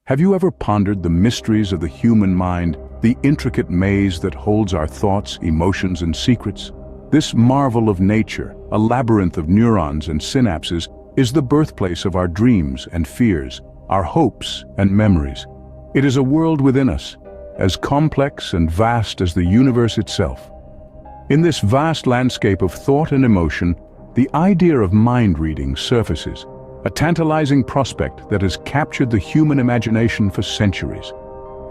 Have you ever pondered the mysteries of the human mind, the intricate maze that holds our thoughts, emotions, and secrets? This marvel of nature, a labyrinth of neurons and synapses, is the birthplace of our dreams and fears, our hopes and memories. It is a world within us, as complex and vast as the universe itself. In this vast landscape of thought and emotion, the idea of mind reading surfaces, a tantalizing prospect that has captured the human imagination for centuries.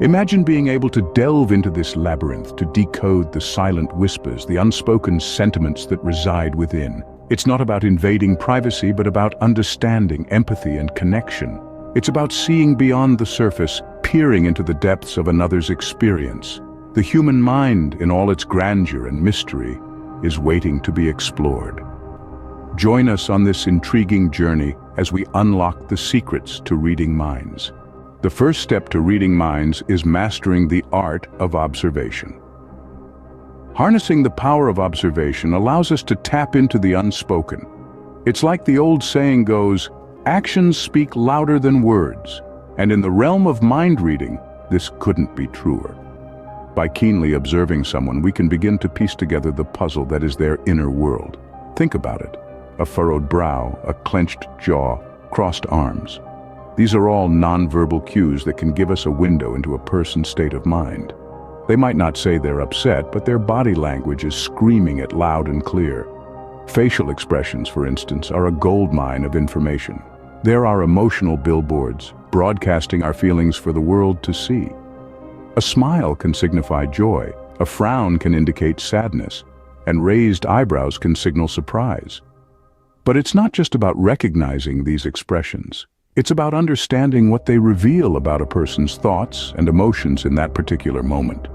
Imagine being able to delve into this labyrinth to decode the silent whispers, the unspoken sentiments that reside within. It's not about invading privacy, but about understanding, empathy, and connection. It's about seeing beyond the surface, peering into the depths of another's experience. The human mind, in all its grandeur and mystery, is waiting to be explored. Join us on this intriguing journey as we unlock the secrets to reading minds. The first step to reading minds is mastering the art of observation. Harnessing the power of observation allows us to tap into the unspoken. It's like the old saying goes, actions speak louder than words, and in the realm of mind reading, this couldn't be truer. By keenly observing someone, we can begin to piece together the puzzle that is their inner world. Think about it. A furrowed brow, a clenched jaw, crossed arms. These are all nonverbal cues that can give us a window into a person's state of mind. They might not say they're upset, but their body language is screaming it loud and clear. Facial expressions, for instance, are a goldmine of information. They're our emotional billboards, broadcasting our feelings for the world to see. A smile can signify joy, a frown can indicate sadness, and raised eyebrows can signal surprise. But it's not just about recognizing these expressions. It's about understanding what they reveal about a person's thoughts and emotions in that particular moment.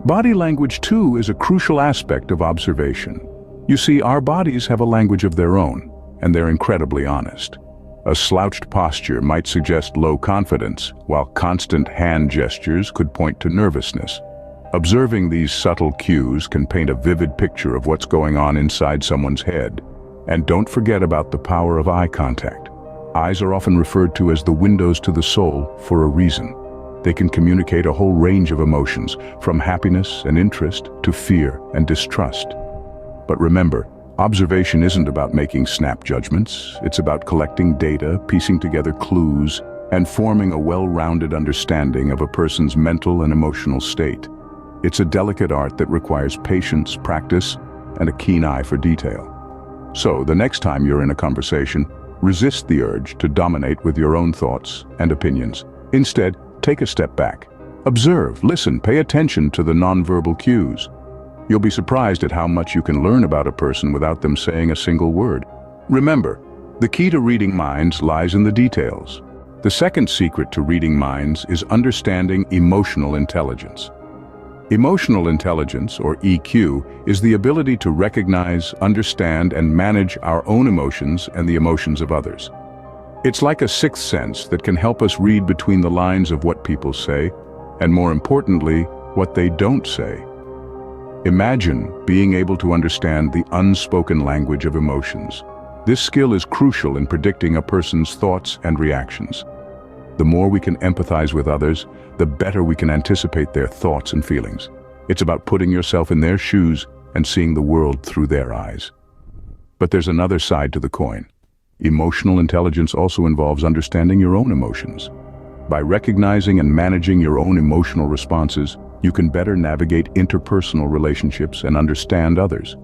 Body language, too, is a crucial aspect of observation. You see, our bodies have a language of their own, and they're incredibly honest. A slouched posture might suggest low confidence, while constant hand gestures could point to nervousness. Observing these subtle cues can paint a vivid picture of what's going on inside someone's head. And don't forget about the power of eye contact. Eyes are often referred to as the windows to the soul for a reason. They can communicate a whole range of emotions, from happiness and interest to fear and distrust. But remember, observation isn't about making snap judgments. It's about collecting data, piecing together clues, and forming a well-rounded understanding of a person's mental and emotional state. It's a delicate art that requires patience, practice, and a keen eye for detail. So, the next time you're in a conversation, resist the urge to dominate with your own thoughts and opinions. Instead, take a step back. Observe, listen, pay attention to the nonverbal cues. You'll be surprised at how much you can learn about a person without them saying a single word. Remember, the key to reading minds lies in the details. The second secret to reading minds is understanding emotional intelligence. Emotional intelligence, or EQ, is the ability to recognize, understand, and manage our own emotions and the emotions of others. It's like a sixth sense that can help us read between the lines of what people say, and more importantly, what they don't say. Imagine being able to understand the unspoken language of emotions. This skill is crucial in predicting a person's thoughts and reactions. The more we can empathize with others, the better we can anticipate their thoughts and feelings. It's about putting yourself in their shoes and seeing the world through their eyes. But there's another side to the coin. Emotional intelligence also involves understanding your own emotions. By recognizing and managing your own emotional responses, you can better navigate interpersonal relationships and understand others.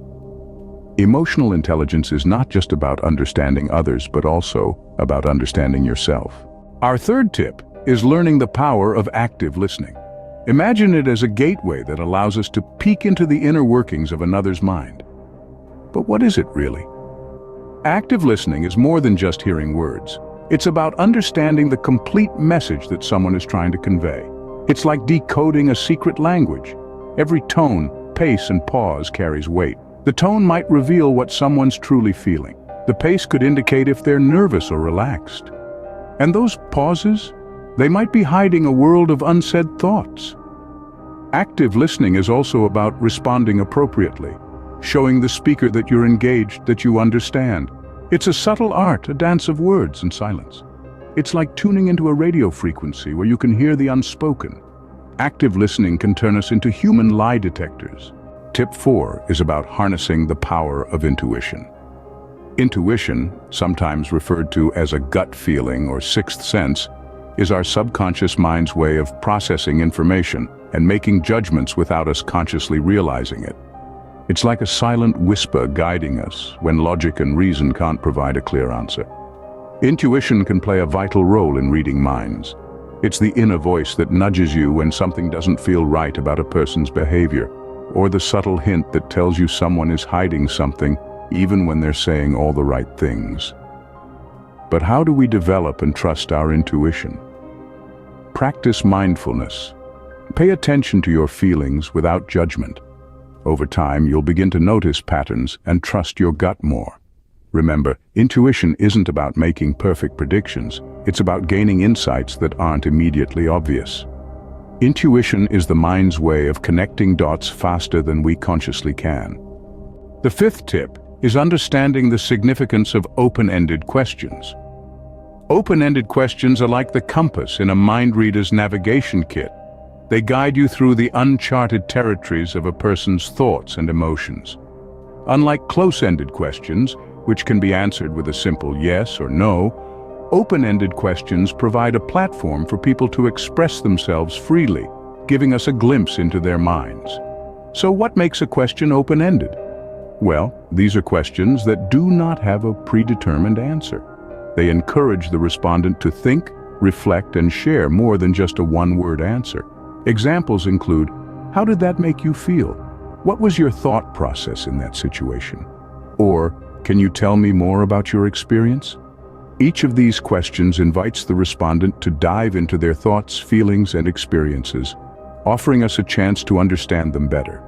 Emotional intelligence is not just about understanding others, but also about understanding yourself. Our third tip is learning the power of active listening. Imagine it as a gateway that allows us to peek into the inner workings of another's mind. But what is it really? Active listening is more than just hearing words. It's about understanding the complete message that someone is trying to convey. It's like decoding a secret language. Every tone, pace, and pause carries weight. The tone might reveal what someone's truly feeling. The pace could indicate if they're nervous or relaxed. And those pauses, they might be hiding a world of unsaid thoughts. Active listening is also about responding appropriately, showing the speaker that you're engaged, that you understand. It's a subtle art, a dance of words and silence. It's like tuning into a radio frequency where you can hear the unspoken. Active listening can turn us into human lie detectors. Tip 4 is about harnessing the power of intuition. Intuition, sometimes referred to as a gut feeling or sixth sense, is our subconscious mind's way of processing information and making judgments without us consciously realizing it. It's like a silent whisper guiding us when logic and reason can't provide a clear answer. Intuition can play a vital role in reading minds. It's the inner voice that nudges you when something doesn't feel right about a person's behavior, or the subtle hint that tells you someone is hiding something even when they're saying all the right things. But how do we develop and trust our intuition? Practice mindfulness. Pay attention to your feelings without judgment. Over time, you'll begin to notice patterns and trust your gut more. Remember, intuition isn't about making perfect predictions. It's about gaining insights that aren't immediately obvious. Intuition is the mind's way of connecting dots faster than we consciously can. The 5th tip is understanding the significance of open-ended questions. Open-ended questions are like the compass in a mind reader's navigation kit. They guide you through the uncharted territories of a person's thoughts and emotions. Unlike close-ended questions, which can be answered with a simple yes or no, open-ended questions provide a platform for people to express themselves freely, giving us a glimpse into their minds. So what makes a question open-ended? Well, these are questions that do not have a predetermined answer. They encourage the respondent to think, reflect, and share more than just a one-word answer. Examples include, how did that make you feel? What was your thought process in that situation? Or, can you tell me more about your experience? Each of these questions invites the respondent to dive into their thoughts, feelings, and experiences, offering us a chance to understand them better.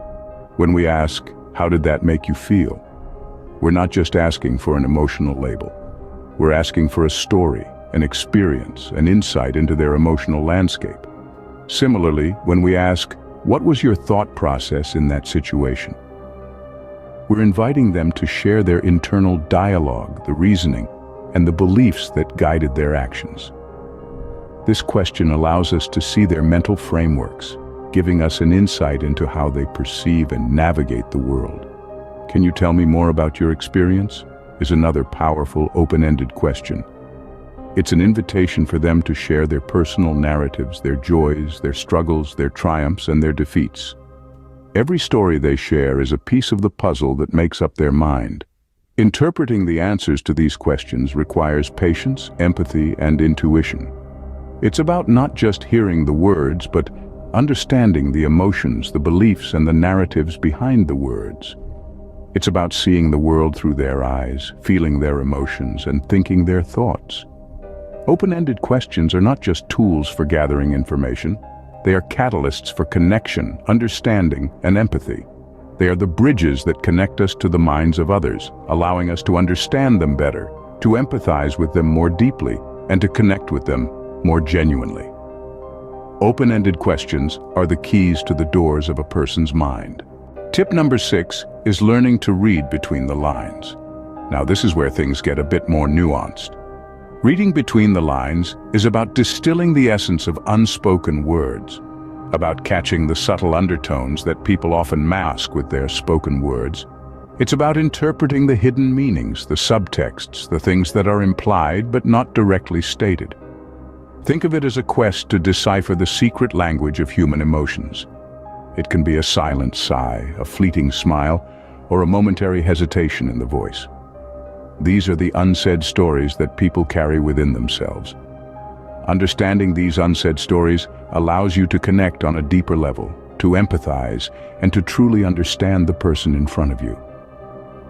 When we ask, how did that make you feel? We're not just asking for an emotional label. We're asking for a story, an experience, an insight into their emotional landscape. Similarly, when we ask, what was your thought process in that situation? We're inviting them to share their internal dialogue, the reasoning, and the beliefs that guided their actions. This question allows us to see their mental frameworks, giving us an insight into how they perceive and navigate the world. Can you tell me more about your experience? Is another powerful, open-ended question. It's an invitation for them to share their personal narratives, their joys, their struggles, their triumphs, and their defeats. Every story they share is a piece of the puzzle that makes up their mind. Interpreting the answers to these questions requires patience, empathy, and intuition. It's about not just hearing the words, but understanding the emotions, the beliefs, and the narratives behind the words. It's about seeing the world through their eyes, feeling their emotions, and thinking their thoughts. Open-ended questions are not just tools for gathering information. They are catalysts for connection, understanding, and empathy. They are the bridges that connect us to the minds of others, allowing us to understand them better, to empathize with them more deeply, and to connect with them more genuinely. Open-ended questions are the keys to the doors of a person's mind. Tip number 6 is learning to read between the lines. Now, this is where things get a bit more nuanced. Reading between the lines is about distilling the essence of unspoken words, about catching the subtle undertones that people often mask with their spoken words. It's about interpreting the hidden meanings, the subtexts, the things that are implied but not directly stated. Think of it as a quest to decipher the secret language of human emotions. It can be a silent sigh, a fleeting smile, or a momentary hesitation in the voice. These are the unsaid stories that people carry within themselves. Understanding these unsaid stories allows you to connect on a deeper level, to empathize, and to truly understand the person in front of you.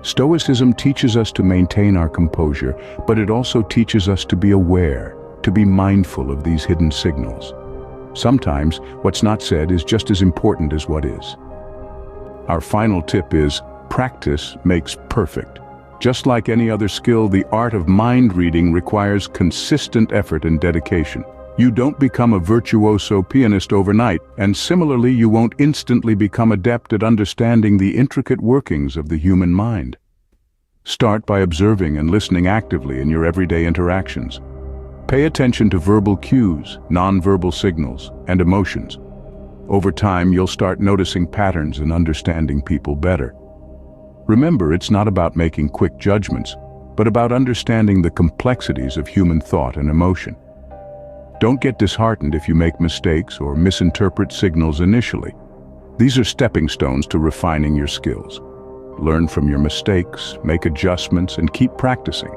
Stoicism teaches us to maintain our composure, but it also teaches us to be aware, to be mindful of these hidden signals. Sometimes, what's not said is just as important as what is. Our final tip is, practice makes perfect. Just like any other skill, the art of mind reading requires consistent effort and dedication. You don't become a virtuoso pianist overnight, and similarly, you won't instantly become adept at understanding the intricate workings of the human mind. Start by observing and listening actively in your everyday interactions. Pay attention to verbal cues, nonverbal signals, and emotions. Over time, you'll start noticing patterns and understanding people better. Remember, it's not about making quick judgments, but about understanding the complexities of human thought and emotion. Don't get disheartened if you make mistakes or misinterpret signals initially. These are stepping stones to refining your skills. Learn from your mistakes, make adjustments, and keep practicing.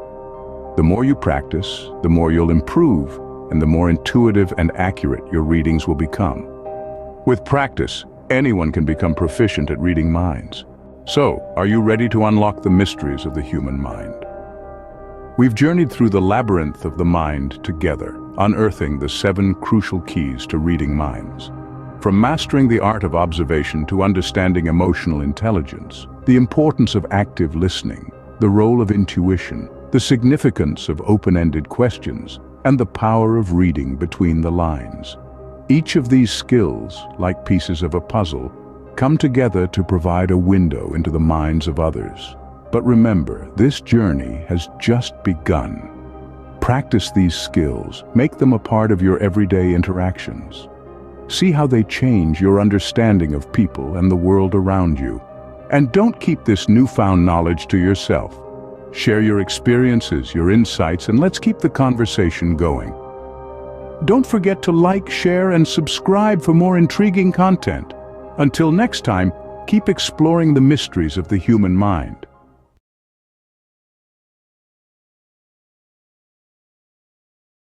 The more you practice, the more you'll improve, and the more intuitive and accurate your readings will become. With practice, anyone can become proficient at reading minds. So, are you ready to unlock the mysteries of the human mind? We've journeyed through the labyrinth of the mind together, unearthing the 7 crucial keys to reading minds. From mastering the art of observation to understanding emotional intelligence, the importance of active listening, the role of intuition, the significance of open-ended questions, and the power of reading between the lines. Each of these skills, like pieces of a puzzle, come together to provide a window into the minds of others. But remember, this journey has just begun. Practice these skills, make them a part of your everyday interactions. See how they change your understanding of people and the world around you. And don't keep this newfound knowledge to yourself. Share your experiences, your insights, and let's keep the conversation going. Don't forget to like, share, and subscribe for more intriguing content. Until next time, keep exploring the mysteries of the human mind.